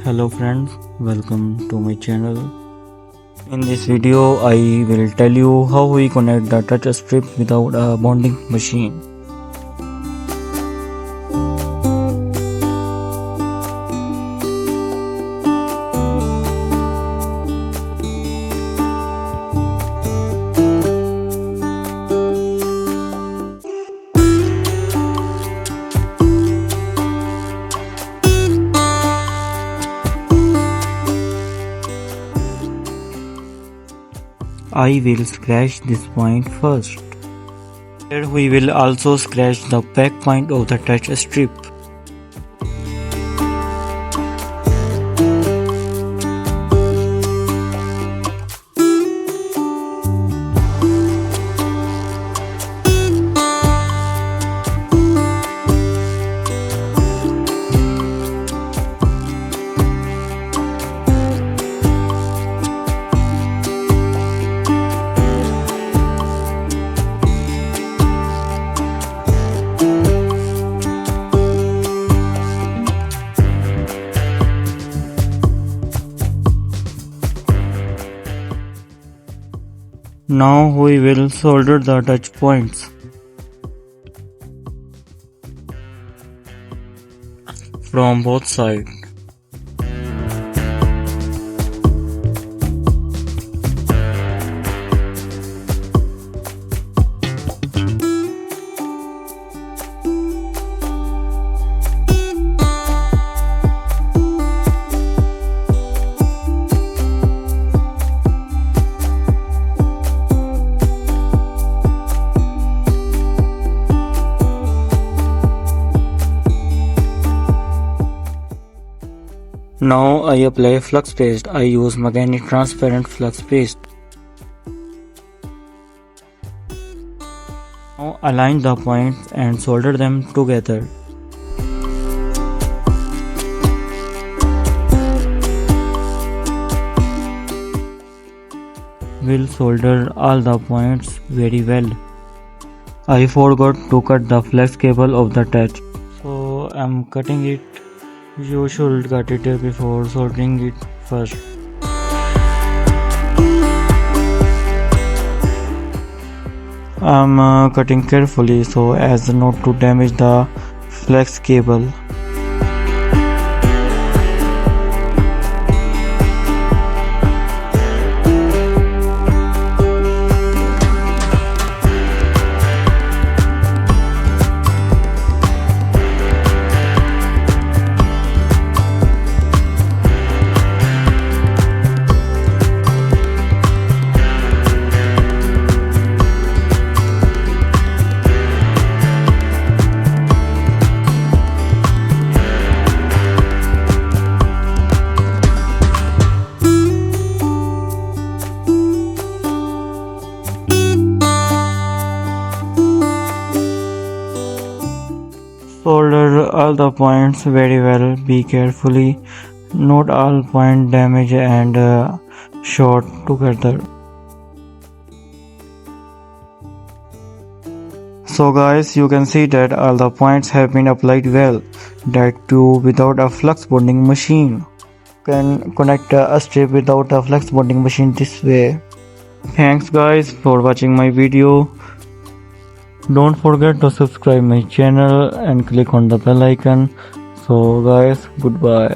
Hello friends, welcome to my channel. In this video I will tell you how we connect the touch strip without a bonding machine. I will scratch this point first. Here we will also scratch the back point of the touch strip. Now we will solder the touch points. From both sides. Now I apply flux paste. I use Magani transparent flux paste. Now align the points and solder them together. We'll solder all the points very well. I forgot to cut the flex cable of the touch, so I'm cutting it. You should cut it before soldering it first. I'm cutting carefully so as not to damage the flex cable. Solder all the points very well. Be carefully, not all point damage and short together. So guys, you can see that all the points have been applied well. That too without a flux bonding machine. You can connect a strip without a flux bonding machine this way. Thanks guys for watching my video. Don't forget to subscribe my channel and click on the bell icon. So guys, goodbye.